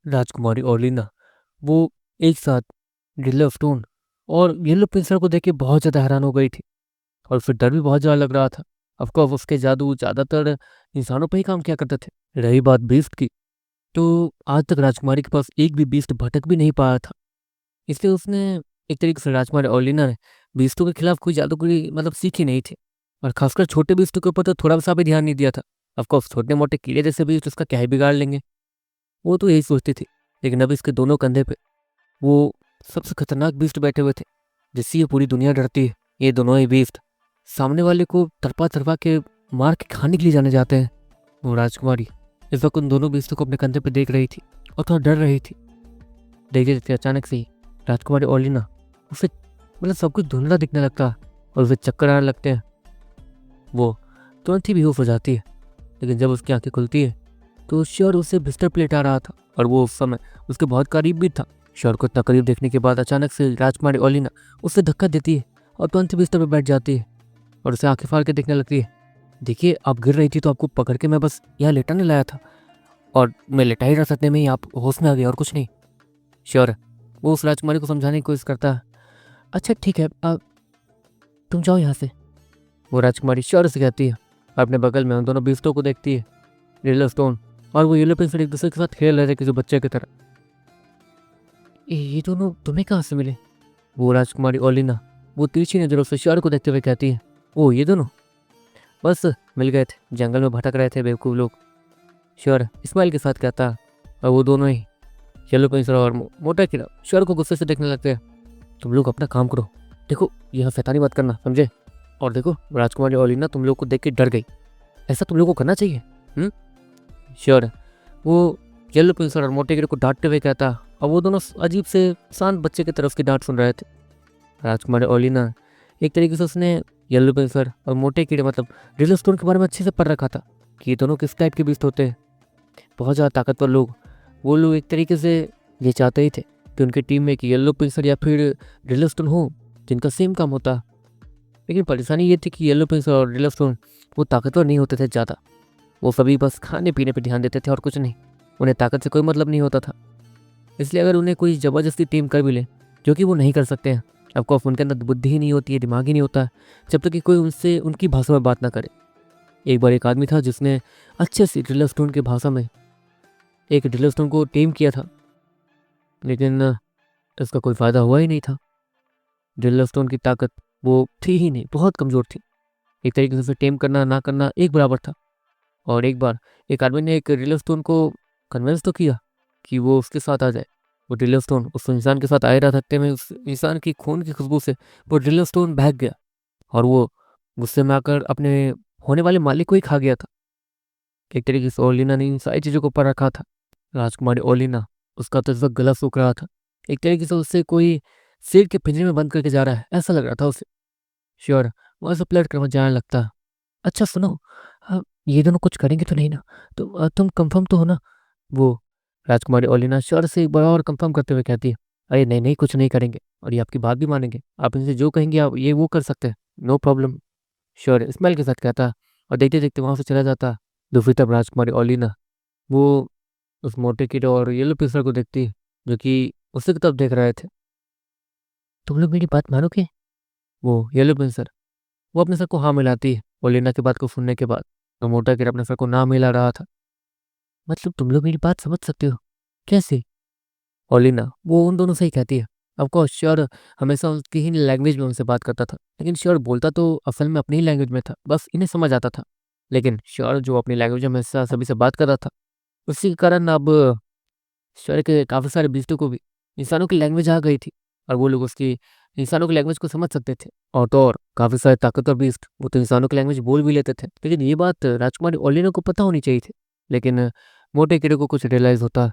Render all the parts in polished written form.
राजकुमारी और लीना वो एक साथ नीला स्टोन और येलो पेंसिल को देख के बहुत ज़्यादा हैरान हो गई थी और फिर डर भी बहुत ज़्यादा लग रहा था। ऑफकोर्स उसके जादू ज़्यादातर इंसानों पे ही काम किया करते थे। रही बात बीस्ट की, तो आज तक राजकुमारी के पास एक भी बीस्ट भटक भी नहीं पाया था। इसलिए उसने एक तरीके से राजकुमारी और लीना ने बीस्टों के खिलाफ कोई जादूगरी सीखी नहीं थी और खासकर छोटे बीस्टों के ऊपर तो थोड़ा सा भी ध्यान नहीं दिया था। ऑफकोर्स छोटे मोटे कीड़े जैसे बीस्ट उसका क्या ही बिगाड़ लेंगे, वो तो यही सोचती थी। लेकिन अब इसके दोनों कंधे पे वो सबसे खतरनाक बीस्ट बैठे हुए थे जिससे ये पूरी दुनिया डरती है। ये दोनों ही बीस्ट सामने वाले को तरपा तरपा के मार के खाने के लिए जाने जाते हैं। वो राजकुमारी इस वक्त उन दोनों बीस्तों को अपने कंधे पे देख रही थी और थोड़ा डर रही थी। देखते देखते अचानक से ही राजकुमारी ओलिना उसे सब कुछ धुंधला दिखने लगता है और उसे चक्कर आने लगते हैं। वो तुरंत ही बेहोश हो जाती है, लेकिन जब उसकी आंखें खुलती है तो श्योर उसे बिस्तर पे लेटा रहा था और वो उस समय उसके बहुत करीब भी था। श्योर को इतना करीब देखने के बाद अचानक से राजकुमारी ओलिना उससे धक्का देती है और तुरंत ही बिस्तर पर बैठ जाती है और उसे आंखें फाड़ के देखने लगती है। देखिए, आप गिर रही थी तो आपको पकड़ के मैं बस यहाँ लेटाने लाया था और मैं लेटा ही रह सकने में ही आप होश में आ गए और कुछ नहीं। श्योर वो उस राजकुमारी को समझाने की कोशिश करता है। अच्छा ठीक है, तुम जाओ यहाँ से। वो राजकुमारी श्योर से कहती है। अपने बगल में उन दोनों बीस्टों को देखती है, येलो स्टोन और वो येलो पेंसिल एक दूसरे के साथ खेल रहे थे किसी बच्चे की तरह। ये दोनों तुम्हें कहाँ से मिले? वो राजकुमारी ओलिना वो तिरछी नजरों से श्योर को देखते हुए कहती है। ओ, ये दोनों बस मिल गए थे, जंगल में भटक रहे थे बेवकूफ़ लोग। श्योर स्माइल के साथ कहता है और वो दोनों ही येलो पेंसिल और मोटा कीड़ा श्योर को गुस्से से देखने लगते हैं। तुम लोग अपना काम करो, देखो यह शैतानी मत करना, समझे? और देखो राजकुमारी ओलिना तुम लोग को देख के डर गई, ऐसा तुम लोग को करना चाहिए। श्योर वो येलो पेंसिल और मोटे कीड़े को डांटते हुए कहता और वो दोनों अजीब से शांत बच्चे की तरफ की डांट सुन रहे थे। राजकुमारी ओलिना एक तरीके से उसने येलो पेंसिल और मोटे कीड़े रियल स्टोन के बारे में अच्छे से पढ़ रखा था कि ये दोनों किस टाइप के बीस्ट होते हैं, बहुत ज़्यादा ताकतवर लोग। वो लोग एक तरीके से ये चाहते ही थे कि उनकी टीम में एक येलो पेंसिल या फिर रियल स्टोन हो जिनका सेम काम होता। लेकिन परेशानी ये थी कि येलो पेंसिल और रियल स्टोन वो ताकतवर नहीं होते थे ज़्यादा, वो सभी बस खाने पीने पर ध्यान देते थे और कुछ नहीं, उन्हें ताकत से कोई मतलब नहीं होता था। इसलिए अगर उन्हें कोई ज़बरदस्ती टीम कर भी ले, जो कि वो नहीं कर सकते हैं, ऑफकोर्स उनके अंदर बुद्धि ही नहीं होती है, दिमाग ही नहीं होता है, जब तक कि कोई उनसे उनकी भाषा में बात ना करे। एक बार एक आदमी था जिसने अच्छे से ड्रिल स्टोन की भाषा में एक ड्रिल स्टोन को टेम किया था, लेकिन इसका कोई फ़ायदा हुआ ही नहीं था। ड्रिल स्टोन की ताकत वो थी ही नहीं, बहुत कमज़ोर थी। एक तरीके से उसे टेम करना ना करना एक बराबर था। और एक बार एक आदमी ने एक ड्रिल स्टोन को कन्विंस तो किया कि वो उसके साथ आ जाए। वो ड्रिल स्टोन उस इंसान के साथ आए रहा सकते में उस इंसान की खून की खुशबू से वो ड्रिल स्टोन भाग गया और वो गुस्से में आकर अपने होने वाले मालिक को ही खा गया था। एक तरीके से ओलिना ने इन सारी चीज़ों को पढ़ रखा था। राजकुमारी ओलिना उसका तो इस वक्त गला सूख रहा था, एक तरीके से उससे कोई शेर के पिंजरे में बंद करके जा रहा है ऐसा लग रहा था उसे। श्योर वो ऐसा पलट कर वहाँ जाने लगता। अच्छा सुनो, ये दोनों कुछ करेंगे तो नहीं ना? तुम कंफर्म तो हो ना? वो राजकुमारी ओलिना श्योर से एक बार और कंफर्म करते हुए कहती है। अरे नहीं नहीं, कुछ नहीं करेंगे और ये आपकी बात भी मानेंगे, आप इनसे जो कहेंगे आप ये वो कर सकते हैं, नो प्रॉब्लम। श्योर स्माइल के साथ कहता है और देखते देखते वहाँ से चला जाता। दूसरी तरफ राजकुमारी ओलिना वो उस मोटे कीड़े और येलो पिस्सर को देखती है जो कि उसी की तरफ देख रहे थे। तुम लोग मेरी बात मानोगे? वो येलो पिस्सर वो अपने सर को हाँ मिलाती है ओलिना की बात को सुनने के बाद। तो मोटा कीड़ा अपने सर को ना मिला रहा था। मतलब तुम लोग मेरी बात समझ सकते हो? कैसे? ओलिना वो उन दोनों से ही कहती है। ऑफकोर्स श्योर हमेशा उसकी ही लैंग्वेज में उनसे बात करता था, लेकिन श्योर बोलता तो असल में अपनी ही लैंग्वेज में था, बस इन्हें समझ आता था। लेकिन श्योर जो अपनी लैंग्वेज में हमेशा सभी से बात कर रहा था, उसी के कारण अब श्योर के काफ़ी सारे बीस्टों को भी इंसानों की लैंग्वेज आ गई थी और वो लोग उसकी इंसानों की लैंग्वेज को समझ सकते थे। और तो और काफ़ी सारे ताकतवर बीस्ट वो तो इंसानों की लैंग्वेज बोल भी लेते थे। लेकिन ये बात राजकुमारी ओलिना को पता होनी चाहिए थी, लेकिन मोटे कीड़े को कुछ रियलाइज़ होता।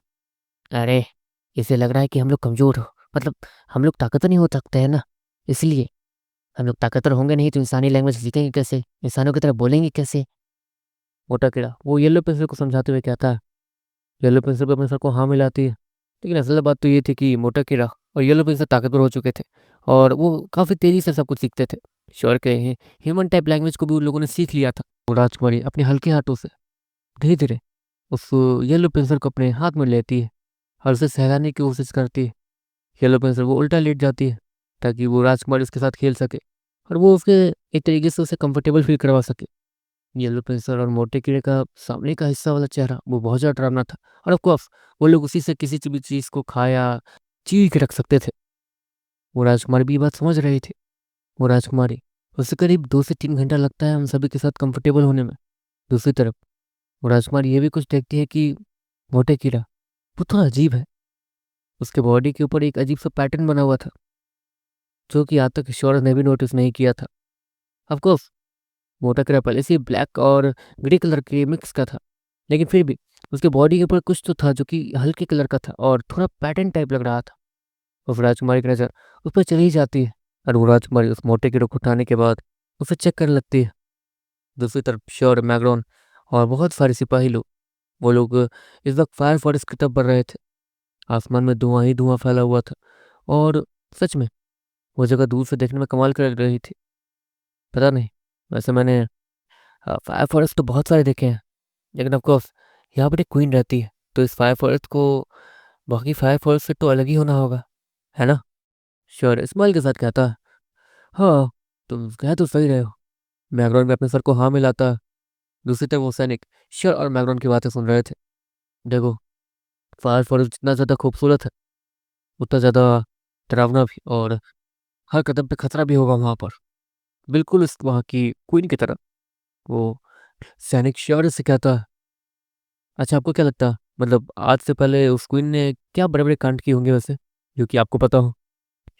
अरे, इसे लग रहा है कि हम लोग कमज़ोर हो, मतलब हम लोग ताकतवर नहीं हो सकते हैं ना, इसलिए हम लोग ताकतवर होंगे नहीं तो इंसानी लैंग्वेज सीखेंगे कैसे, इंसानों की तरह बोलेंगे कैसे? मोटा कीड़ा वो येलो पेंसिल को समझाते हुए कहता है। येलो पेंसिल पे अपने सर को हाँ मिलाती है। लेकिन असल बात तो ये थी कि मोटा कीड़ा और येलो पेंसिल ताकतवर हो चुके थे और वो काफ़ी तेज़ी से सब कुछ सीखते थे। श्योर के ह्यूमन टाइप लैंग्वेज को भी उन लोगों ने सीख लिया था। वो राजकुमारी अपने हल्के हाथों से धीरे धीरे उस येलो पेंसिल को अपने हाथ में लेती है और उसे सहलाने की कोशिश करती है। येलो पेंसिल वो उल्टा लेट जाती है ताकि वो राजकुमारी उसके साथ खेल सके और वो उसके एक तरीके से उसे कंफर्टेबल फील करवा सके। येलो पेंसिल और मोटे कीड़े का सामने का हिस्सा वाला चेहरा वो बहुत ज़्यादा डरावना था और ऑफ कोर्स वो लोग उसी से किसी भी चीज़ को खाया चीर के रख सकते थे। वो राजकुमारी भी ये बात समझ रही थी। वो राजकुमारी उसे करीब 2 से 3 घंटा लगता है हम सभी के साथ कंफर्टेबल होने में। दूसरी तरफ वो राजकुमारी ये भी कुछ देखती है कि मोटे कीड़ा वो थोड़ा अजीब है। उसके बॉडी के ऊपर एक अजीब सा पैटर्न बना हुआ था जो कि आज तक शौर्य ने भी नोटिस नहीं किया था। ऑफकोर्स मोटा कीड़ा पहले से ब्लैक और ग्रे कलर के मिक्स का था, लेकिन फिर भी उसके बॉडी के ऊपर कुछ तो था जो कि हल्के कलर का था और थोड़ा पैटर्न टाइप लग रहा था। उस राजकुमारी की नज़र उस पर चली जाती है और वो राजकुमारी उस मोटे कीड़े को उठाने के बाद उसे चेक करने लगती है। दूसरी तरफ शौर्य, मैग्रॉन और बहुत सारे सिपाही लोग वो लोग इस वक्त फायर फॉरेस्ट की तरफ बढ़ रहे थे। आसमान में धुआं ही धुआं फैला हुआ था और सच में वो जगह दूर से देखने में कमाल की लग रही थी। पता नहीं, वैसे मैंने फायर फॉरेस्ट तो बहुत सारे देखे हैं, लेकिन ऑफ कोर्स यहाँ पर एक क्वीन रहती है तो इस फायर फॉरेस्ट को बाकी फायर फॉरेस्ट से तो अलग ही होना होगा, है ना? श्योर स्माइल के साथ कहता है। हाँ, तुम कह तो सही रहे हो। मैग्रॉन भी अपने सर को हाँ मिलाता है। दूसरी तरफ वो सैनिक श्योर और मैग्रॉन की बातें सुन रहे थे। देखो, फायर फॉरेस्ट जितना ज़्यादा खूबसूरत है उतना ज़्यादा डरावना भी, और हर कदम पे खतरा भी होगा वहाँ पर, बिल्कुल इस वहाँ की क्वीन की तरह। वो सैनिक श्योर से कहता है। अच्छा, आपको क्या लगता है, मतलब आज से पहले उस क्वीन ने क्या बड़े बड़े कांड किए होंगे वैसे, जो कि आपको पता हो?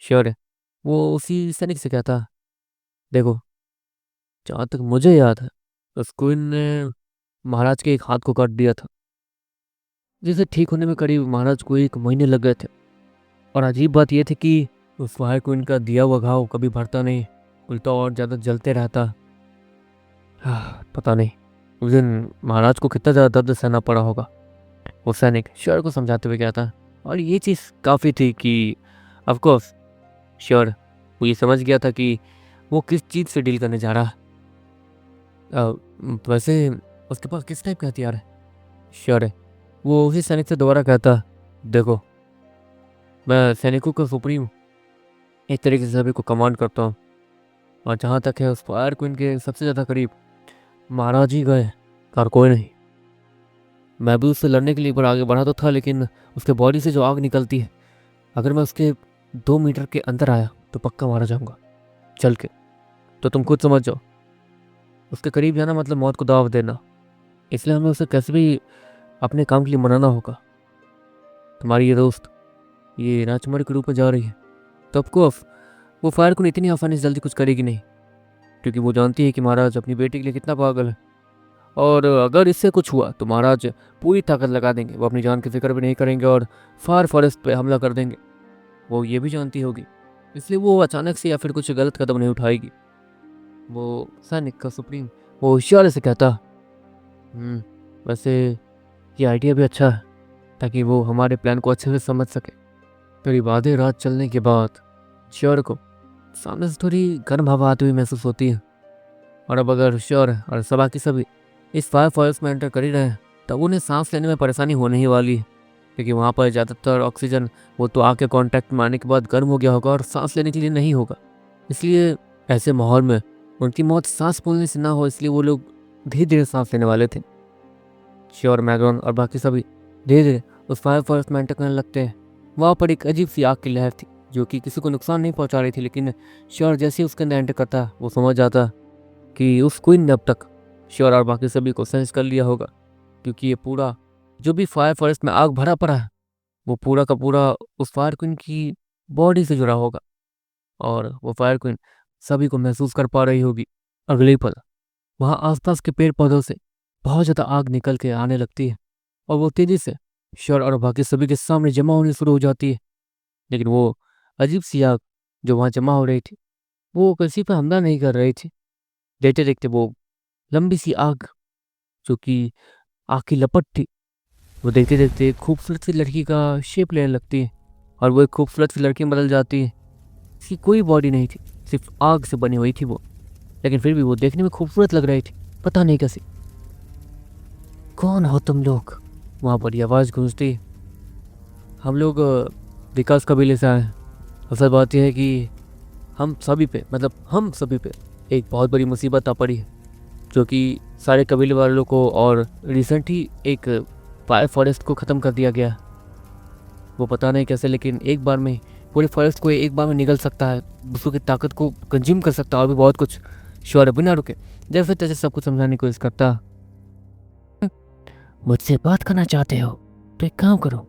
श्योर है वो उसी सैनिक से कहता है। देखो, जहाँ तक मुझे याद है उस क्वीन ने महाराज के एक हाथ को काट दिया था, जिसे ठीक होने में करीब महाराज को 1 महीने लग गए थे। और अजीब बात यह थी कि उस फायर क्वीन का दिया हुआ घाव कभी भरता नहीं, उल्टा और ज़्यादा जलते रहता। पता नहीं उस दिन महाराज को कितना ज़्यादा दर्द सहना पड़ा होगा। वो सैनिक श्योर को समझाते हुए कहता। और ये चीज़ काफ़ी थी कि ऑफकोर्स श्योर वो ये समझ गया था कि वो किस चीज़ से डील करने जा रहा है। वैसे उसके पास किस टाइप का हथियार है? श्योर है वो उसी सैनिक से दोबारा कहता। देखो, मैं सैनिकों का सुप्रीम एक तरीके से सभी को कमांड करता हूँ, और जहाँ तक है उस फायर क्वीन के सबसे ज़्यादा करीब महाराज ही गए और कोई नहीं। मैं भी उससे लड़ने के लिए पर आगे बढ़ा तो था, लेकिन उसके बॉडी से जो आग निकलती है, अगर मैं उसके 2 मीटर के अंदर आया तो पक्का मारा जाऊंगा चल के। तो तुम खुद समझ जाओ, उसके करीब जाना मतलब मौत को दाव देना। इसलिए हमें उसे कैसे भी अपने काम के लिए मनाना होगा। तुम्हारी ये दोस्त ये राजकुमारी के रूप में जा रही है, तो ऑफकोर्स वो फायर को इतनी आसानी से जल्दी कुछ करेगी नहीं, क्योंकि वो जानती है कि महाराज अपनी बेटी के लिए कितना पागल है। और अगर इससे कुछ हुआ तो महाराज पूरी ताकत लगा देंगे, वो अपनी जान की फिक्र भी नहीं करेंगे और फायर फॉरेस्ट पे हमला कर देंगे। वो ये भी जानती होगी, इसलिए वो अचानक से या फिर कुछ गलत कदम नहीं उठाएगी। वो सैनिक का सुप्रीम वो इशारे से कहता। वैसे ये आइडिया भी अच्छा है, ताकि वो हमारे प्लान को अच्छे से समझ सके। करीब आधे रात चलने के बाद श्योर को सामने से थोड़ी गर्म हवा आती हुई महसूस होती है। और अब अगर श्योर और सभा की सभी इस फायर फॉरेस्ट में एंटर कर ही रहे हैं, तब उन्हें सांस लेने में परेशानी होने ही वाली है, क्योंकि वहाँ पर ज़्यादातर ऑक्सीजन वो तो आग के कांटेक्ट में आने के बाद गर्म हो गया होगा और सांस लेने के लिए नहीं होगा। इसलिए ऐसे माहौल में उनकी मौत सांस फूलने से ना हो, इसलिए वो लोग धीरे धीरे सांस लेने वाले थे। श्योर, मैग्रॉन और बाकी सभी धीरे धीरे उस फायर फॉरेस्ट में एंटर करने लगते हैं। वहाँ पर एक अजीब सी आग की लहर थी जो कि किसी को नुकसान नहीं पहुँचा रही थी, लेकिन श्योर जैसे ही उसके अंदर एंटर करता वो समझ जाता कि उस क्वीन ने अब तक श्योर और बाकी सभी को सेंस कर लिया होगा, क्योंकि ये पूरा जो भी फायर फॉरेस्ट में आग भरा पड़ा है वो पूरा का पूरा उस फायर क्वीन की बॉडी से जुड़ा होगा, और वो फायर क्वीन सभी को महसूस कर पा रही होगी। अगले पल वहाँ आसपास के पेड़ पौधों से बहुत ज़्यादा आग निकल के आने लगती है और वो तेज़ी से श्योर और बाकी सभी के सामने जमा होनी शुरू हो जाती है। लेकिन वो अजीब सी आग जो वहाँ जमा हो रही थी वो किसी पर हमला नहीं कर रही थी। देखते देखते वो लंबी सी आग जो कि आग की लपट थी, वो देखते देखते एक खूबसूरत सी लड़की का शेप लेने लगती है, और वो एक खूबसूरत सी लड़की में बदल जाती है। इसकी कोई बॉडी नहीं थी, सिर्फ आग से बनी हुई थी वो, लेकिन फिर भी वो देखने में खूबसूरत लग रही थी, पता नहीं कैसे। कौन हो तुम लोग? वहाँ पर आवाज़ गूंजती है। हम लोग विकास कबीले से आए हैं। असल बात यह है कि हम सभी पे एक बहुत बड़ी मुसीबत आ पड़ी है, जो कि सारे कबीले वालों को, और रिसेंट ही एक फायर फॉरेस्ट को ख़त्म कर दिया गया। वो पता नहीं कैसे, लेकिन एक बार में पूरे फॉरेस्ट को एक बार में निगल सकता है, दूसरों की ताकत को कंज्यूम कर सकता है, और भी बहुत कुछ। श्योर बिना रुके जैसे तैसे सब कुछ समझाने की कोशिश करता। मुझसे बात करना चाहते हो तो एक काम करो,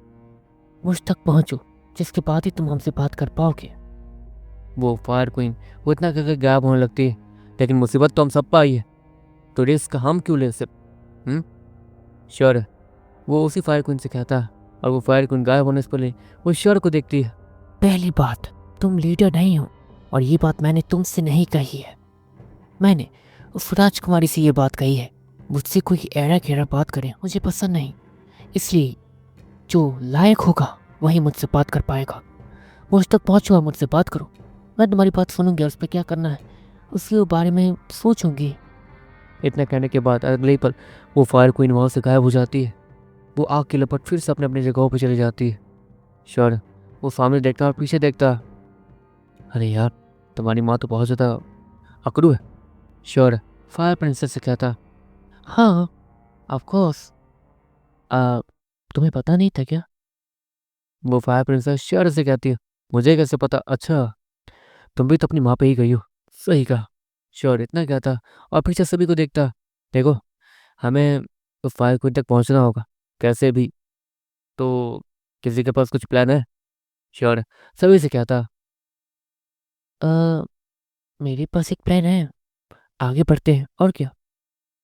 मुझ तक पहुंचो, जिसके बाद ही तुम हमसे बात कर पाओगे। वो फायर क्वीन वो इतना करके गायब होने लगती है। लेकिन मुसीबत तो हम सब पर आई है, तो रिस्क हम क्यों ले सिर्फ। श्योर वो उसी फायर क्वीन से कहता है, और वो फायर क्वीन गायब होने से पहले वो श्योर को देखती है। पहली बात, तुम लीडर नहीं हो, और ये बात मैंने तुमसे नहीं कही है। मैंने उस राजकुमारी से ये बात कही है। मुझसे कोई एड़ा खेड़ा बात करे मुझे पसंद नहीं, इसलिए जो लायक होगा वही मुझसे बात कर पाएगा। मुझ तक पहुँचो और मुझसे बात करो, मैं तुम्हारी बात सुनूंगी और उस पर क्या करना है उसके बारे में सोचूंगी। इतना कहने के बाद अगले ही पल वो फायर क्वीन वहाँ से गायब हो जाती है। वो आग की लपट फिर से अपने अपनी जगहों पर चली जाती है। श्योर वो सामने देखता और पीछे देखता। अरे यार, तुम्हारी माँ तो बहुत ज़्यादा अकड़ू है। श्योर फायर प्रिंसेस से कहता। हाँ ऑफ कोर्स, तुम्हें पता नहीं था क्या? वो फायर प्रिंसेस श्योर से कहती है, मुझे कैसे पता? अच्छा, तुम भी तो अपनी माँ पे ही गई हो। सही कहा। श्योर इतना कहता और पीछे सभी को देखता। देखो, हमें उस फायर क्वीन तक पहुंचना होगा कैसे भी, तो किसी के पास कुछ प्लान है? श्योर सभी से कहता। मेरे पास एक प्लान है, आगे बढ़ते हैं और क्या।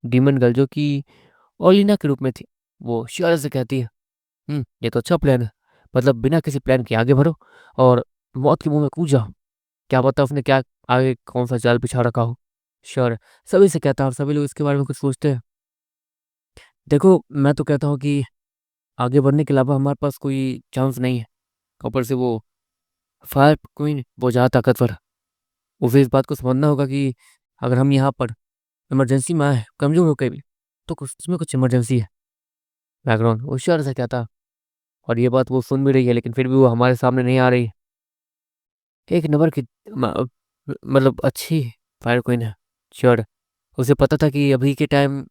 डीमन गर्ल, जो कि ओलिना के रूप में थी, वो श्योर से कहती है, ये तो अच्छा प्लान है। मतलब बिना किसी प्लान के आगे बढ़ो और मौत के मुंह में कूद जाओ। क्या पता उसने क्या आगे कौन सा जाल बिछा रखा हो। श्योर सभी से कहता है, और सभी लोग इसके बारे में कुछ सोचते हैं। देखो, मैं तो कहता हूँ कि आगे बढ़ने के अलावा हमारे पास कोई चांस नहीं है। ऊपर से वो फायर क्वीन वो ज़्यादा ताकतवर है। उसे इस बात को समझना होगा कि अगर हम यहाँ पर इमरजेंसी में आए, कमज़ोर होकर भी, तो कुछ उसमें कुछ इमरजेंसी है। बैकग्राउंड वो श्योर से कहता, और ये बात वो सुन भी रही है, लेकिन फिर भी वो हमारे सामने नहीं आ रही। एक नंबर की मतलब अच्छी फायर क्वीन है। श्योर उसे पता था कि अभी के टाइम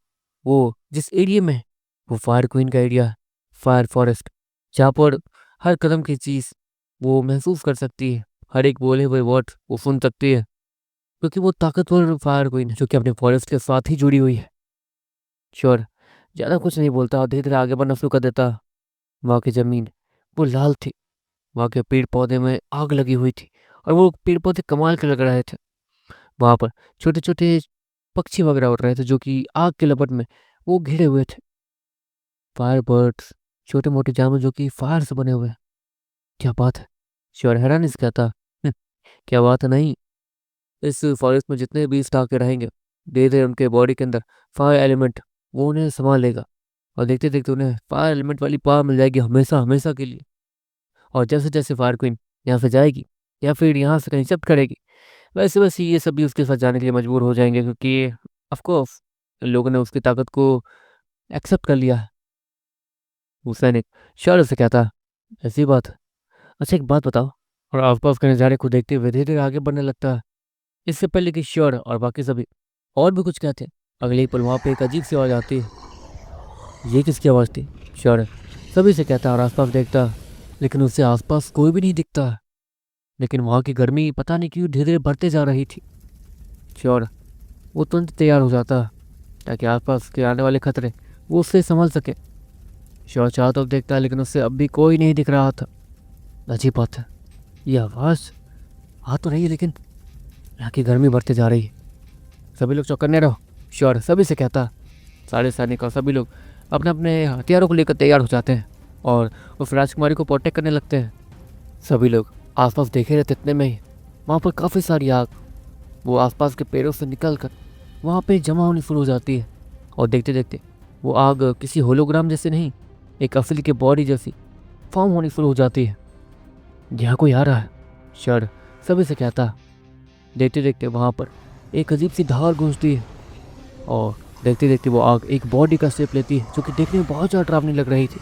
वो जिस एरिया में, वो फायर क्वीन का एरिया, फायर फॉरेस्ट, जहाँ पर हर कदम की चीज़ वो महसूस कर सकती है, हर एक बोले हुए वर्ड वो सुन सकती है, क्योंकि वो ताकतवर फायर क्वीन है जो कि अपने फॉरेस्ट के साथ ही जुड़ी हुई है। श्योर ज़्यादा कुछ नहीं बोलता और धीरे धीरे आगे बढ़ना शुरू कर देता। वहाँ की ज़मीन वो लाल थी, वहाँ के पेड़ पौधे में आग लगी हुई थी, और वो पेड़ पौधे कमाल के लग रहे थे। वहाँ पर छोटे छोटे पक्षी वगैरह उड़ रहे थे, जो कि आग के लपट में वो घिरे हुए थे। फायर बर्ड्स, छोटे मोटे जानवर जो कि फायर से बने हुए हैं। क्या बात है! श्योर हैरानी से कहता। "हम्म, क्या बात है नहीं, इस फॉरेस्ट में जितने भी स्टार के रहेंगे, धीरे धीरे उनके बॉडी के अंदर फायर एलिमेंट वो उन्हें संभाल लेगा, और देखते देखते उन्हें फायर एलिमेंट वाली पावर मिल जाएगी हमेशा हमेशा के लिए। और जैसे जैसे फायर क्वीन यहाँ से जाएगी या फिर यहाँ से कहीं शिफ्ट करेगी, वैसे वैसे ये सब भी उसके साथ जाने के लिए मजबूर हो जाएंगे, क्योंकि ऑफ कोर्स लोगों ने उसकी ताकत को एक्सेप्ट कर लिया है। वो सैनिक श्योर से कहता, ऐसी बात है। अच्छा एक बात बताओ, और आसपास के नज़ारे को देखते हुए धीरे धीरे आगे बढ़ने लगता है। इससे पहले कि श्योर और बाकी सभी और भी कुछ कहते, अगले ही पल वहाँ पे एक अजीब सी आवाज़ आती है। ये किसकी आवाज़ थी? श्योर सभी से कहता और आसपास देखता, लेकिन उससे आसपास कोई भी नहीं दिखता। लेकिन वहाँ की गर्मी पता नहीं क्यों धीरे धीरे बढ़ते जा रही थी। श्योर वो तुरंत तैयार हो जाता, ताकि आसपास के आने वाले खतरे वो उससे संभल सके। श्योर चारों तरफ देखता, लेकिन उससे अब भी कोई नहीं दिख रहा था। अजीब बात है, ये आवाज़ आ तो रही है, लेकिन यहाँ की गर्मी बढ़ते जा रही है। सभी लोग चौकन्ने रहो, श्योर सभी से कहता। सारे सैनिक और सभी लोग अपने अपने हथियारों को लेकर तैयार हो जाते हैं और उस राजकुमारी को प्रोटेक्ट करने लगते हैं। सभी लोग आसपास देखे रहते, इतने में ही वहाँ पर काफ़ी सारी आग वो आसपास के पेड़ों से निकल कर वहाँ पे जमा होनी शुरू हो जाती है, और देखते देखते वो आग किसी होलोग्राम जैसे नहीं, एक असली के बॉडी जैसी फॉर्म होनी शुरू हो जाती है। यहाँ कोई आ रहा है, श्योर सभी से कहता। देखते देखते वहाँ पर एक अजीब सी धार गूंजती है, और देखते देखते वो आग एक बॉडी का शेप लेती है, जो कि देखने में बहुत ज़्यादा डरावनी लग रही थी।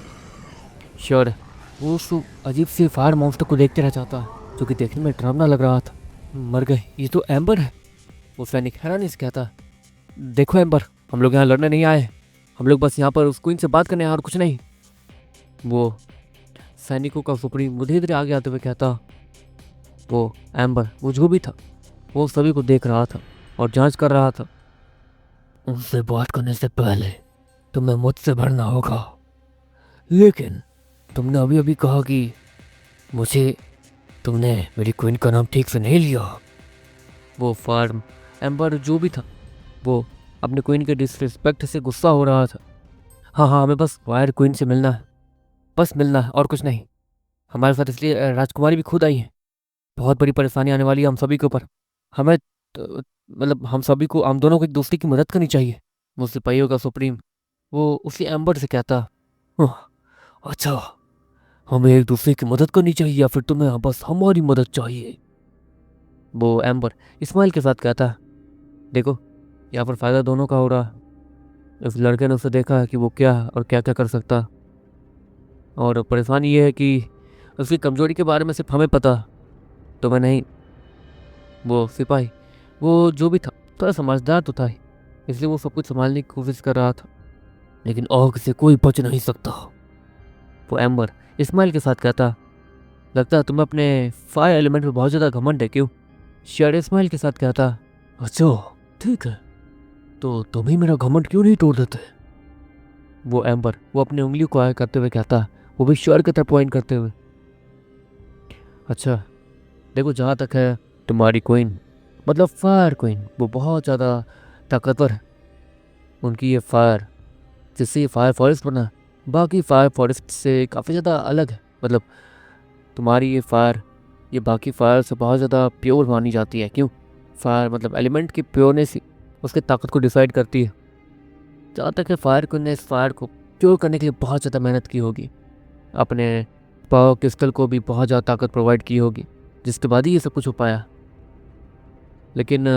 श्योर वो उस अजीब सी फायर मॉन्स्टर को देखते रह जाता है जो कि देखने में डरावना लग रहा था। मर गए, ये तो एम्बर है। वो सैनिक हैरानी से कहता, देखो एम्बर, हम लोग यहाँ लड़ने नहीं आए, हम लोग बस यहाँ पर उस क्वीन से बात करने आए और कुछ नहीं। वो सैनिकों का सुप्रीम धीरे धीरे आगे आते हुए कहता, वो एम्बर वो जो भी था वो सभी को देख रहा था और जांच कर रहा था। उनसे बात करने से पहले तुम्हें मुझसे भरना होगा, लेकिन तुमने अभी अभी कहा कि मुझे तुमने मेरी क्वीन का नाम ठीक से नहीं लिया। वो फार्म एम्बर जो भी था वो अपने क्वीन के डिसरिस्पेक्ट से गुस्सा हो रहा था। हाँ हाँ, हमें बस वायर क्वीन से मिलना है, बस मिलना है और कुछ नहीं। हमारे साथ इसलिए राजकुमारी भी खुद आई है। बहुत बड़ी परेशानी आने वाली है हम सभी के ऊपर। हमें मतलब हम सभी को, हम दोनों को एक दूसरे की मदद करनी चाहिए। वो सिपाहियों का सुप्रीम वो उसी एम्बर से कहता, "ओह, अच्छा, हमें एक दूसरे की मदद करनी चाहिए या फिर तुम्हें बस हमारी मदद चाहिए?" वो एम्बर इस्माइल के साथ कहता, देखो, यहाँ पर फ़ायदा दोनों का हो रहा है। इस लड़के ने उसे देखा है कि वो क्या है और क्या क्या कर सकता है, और परेशानी ये है कि उसकी कमजोरी के बारे में सिर्फ हमें पता, तुम्हें नहीं। वो सिपाही वो जो भी था थोड़ा समझदार तो था ही, इसलिए वो सब कुछ संभालने की कोशिश कर रहा था, लेकिन आग से कोई बच नहीं सकता। वो एम्बर इस्माइल के साथ कहता, लगता है तुम्हें अपने फायर एलिमेंट पे बहुत ज़्यादा घमंड है, क्यों? शेर इस्माइल के साथ कहता, अच्छा ठीक है, तो तुम ही मेरा घमंड क्यों नहीं तोड़ देते? वो एम्बर वो अपनी उंगली को आगे करते हुए कहता, वो भी शेर की तरफ पॉइंट करते हुए, अच्छा देखो, जहाँ तक है तुम्हारी क्वीन, मतलब फायर क्वीन, वो बहुत ज़्यादा ताकतवर है। उनकी ये फायर, जिससे ये फायर फॉरेस्ट बना, बाकी फायर फॉरेस्ट से काफ़ी ज़्यादा अलग है। मतलब तुम्हारी ये फायर, ये बाकी फायर से बहुत ज़्यादा प्योर मानी जाती है, क्यों? फायर मतलब एलिमेंट की प्योरनेस ही उसकी ताकत को डिसाइड करती है। जहाँ तक है फायर क्वीन ने इस फायर को प्योर करने के लिए बहुत ज़्यादा मेहनत की होगी, अपने पावर क्रिस्टल को भी बहुत ज़्यादा ताकत प्रोवाइड की होगी, जिसके बाद ही ये सब कुछ हो पाया। लेकिन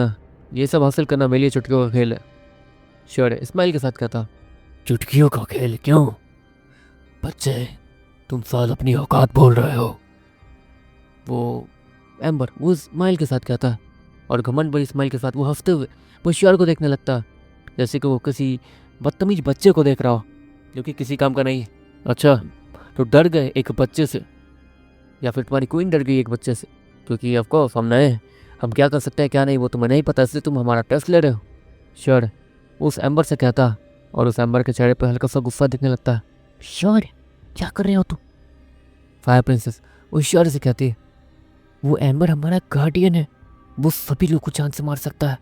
ये सब हासिल करना मेरे लिए चुटकियों का खेल है। श्योर है इस्माइल के साथ कहता, चुटकियों का खेल क्यों? बच्चे, तुम साल अपनी औकात बोल रहे हो। वो एम्बर वो इस्माइल के साथ कहता, और घमंड भरी इस्माइल के साथ वो हंसते हुए वो शियार को देखने लगता, जैसे कि वो किसी बदतमीज बच्चे को देख रहा हो जो कि किसी काम का नहीं है। अच्छा, तो डर गए एक बच्चे से, या फिर तुम्हारी क्वीन डर गई एक बच्चे से? क्योंकि ऑफकोर्स हम नए हैं, हम क्या कर सकते हैं क्या नहीं वो तुम्हें नहीं पता, इसलिए तुम हमारा टेस्ट ले रहे हो। श्योर उस एम्बर से कहता, और उस एम्बर के चेहरे पर हल्का सा गुस्सा दिखने लगता है। श्योर क्या कर रहे हो तुम? फायर प्रिंसेस वो श्योर से कहती है, वो एम्बर हमारा गार्डियन है, वो सभी लोग को जान से मार सकता है,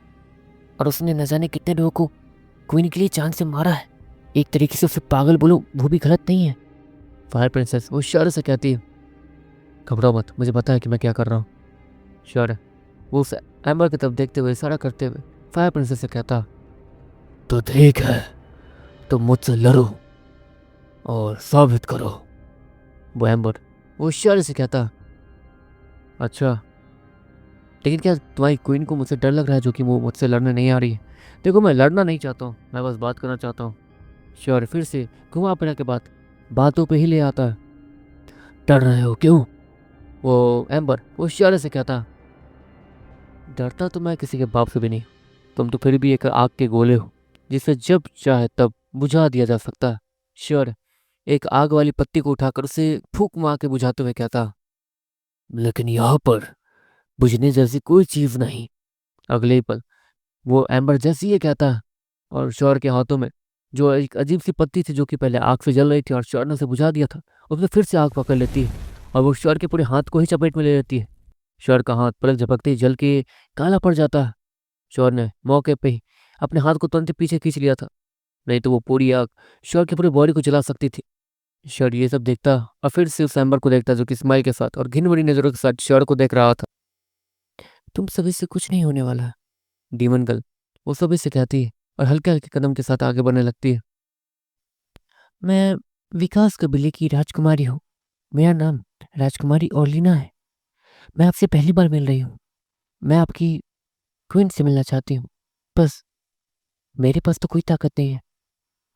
और उसने न जाने कितने लोगों को क्वीन के लिए जान से मारा है। एक तरीके से उसे पागल बोलो वो भी गलत नहीं है। फायर प्रिंसेस वो श्योर से कहती है, घबराओ मत, मुझे पता है कि मैं क्या कर रहा हूँ। श्योर है वो उस एम्बर की तरफ देखते हुए इशारा करते हुए फायर प्रिंसेस से कहता, तो ठीक है, तुम मुझसे लड़ो और साबित करो। वो एम्बर वो श्योर से कहता, अच्छा, लेकिन क्या तुम्हारी क्वीन को मुझसे डर लग रहा है जो कि वो मुझसे लड़ने नहीं आ रही है? देखो, मैं लड़ना नहीं चाहता हूँ, मैं बस बात करना चाहता हूँ। श्योर फिर से घुमा फिरा के बातों पे ही ले आता है। डर रहे हो क्यों? वो एम्बर वो श्योर से कहता, डरता तो मैं किसी के बाप से भी नहीं, तुम तो फिर भी एक आग के गोले हो जिसे जब चाहे तब बुझा दिया जा सकता है। श्योर एक आग वाली पत्ती को उठाकर उसे फूंक मार के बुझाते हुए कहता, लेकिन यहाँ पर बुझने जैसी कोई चीज नहीं। अगले ही पल वो एम्बर जैसी ये कहता, और श्योर के हाथों में जो एक अजीब सी पत्ती थी जो कि पहले आग से जल रही थी और श्योर ने उसे बुझा दिया था, उसमें फिर से आग पकड़ लेती है और वो श्योर के पूरे हाथ को ही चपेट में ले लेती है। श्योर का हाथ पलक झपकते ही जल के काला पड़ जाता है। श्योर ने मौके पे ही अपने हाथ को तुरंत पीछे खींच लिया था, नहीं तो वो पूरी आग श्योर की पूरी बॉडी को जला सकती थी। श्योर ये सब देखता और फिर से उस एम्बर को देखता जो कि स्माइल के साथ और घिन भरी नजरों के साथ श्योर को देख रहा था। तुम सभी से कुछ नहीं होने वाला, डीमन गर्ल वो सभी से कहती है और हल्के हल्के कदम के साथ आगे बढ़ने लगती है। मैं विकास कबीले की राजकुमारी हूँ, मेरा नाम राजकुमारी ओलिना है। मैं आपसे पहली बार मिल रही हूँ, मैं आपकी क्वीन से मिलना चाहती हूँ। बस मेरे पास तो कोई ताकत नहीं है,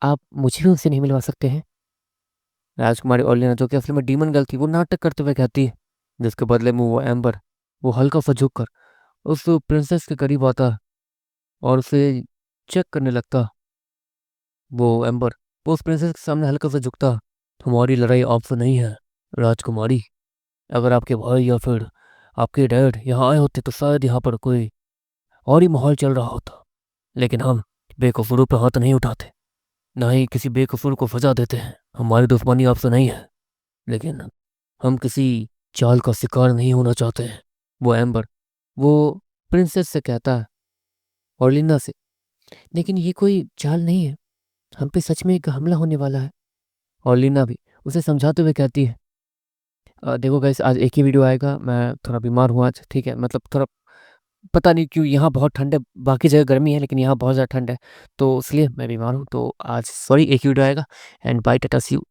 आप मुझे भी उनसे नहीं मिलवा सकते हैं? राजकुमारी ओलिना जो कि असल में डीमन गर्ल थी वो नाटक करते हुए कहती है, जिसके बदले में वो एम्बर वो हल्का सा झुक कर उस प्रिंसेस के करीब आता और उसे चेक करने लगता। वो एम्बर वो उस प्रिंसेस के सामने हल्का सा झुकता। हमारी लड़ाई आपसे नहीं है राजकुमारी। अगर आपके भाई या फिर आपके डैड यहाँ आए होते तो शायद यहाँ पर कोई और ही माहौल चल रहा होता, लेकिन हम बेकसूरों पर हाथ नहीं उठाते, ना ही किसी बेकसूर को सजा देते हैं। हमारी दुश्मनी आपसे नहीं है, लेकिन हम किसी चाल का शिकार नहीं होना चाहते हैं। वो एम्बर वो प्रिंसेस से कहता है, और लिंदा से, लेकिन ये कोई चाल नहीं है, हम पे सच में एक हमला होने वाला है। और लीना भी उसे समझाते हुए कहती है, देखो गाइस आज एक ही वीडियो आएगा, मैं थोड़ा बीमार हूँ आज, ठीक है, मतलब थोड़ा पता नहीं क्यों यहाँ बहुत ठंड है, बाकी जगह गर्मी है लेकिन यहाँ बहुत ज़्यादा ठंड है, तो इसलिए मैं बीमार हूँ, तो आज सॉरी एक ही वीडियो आएगा। And bye, tata, see you.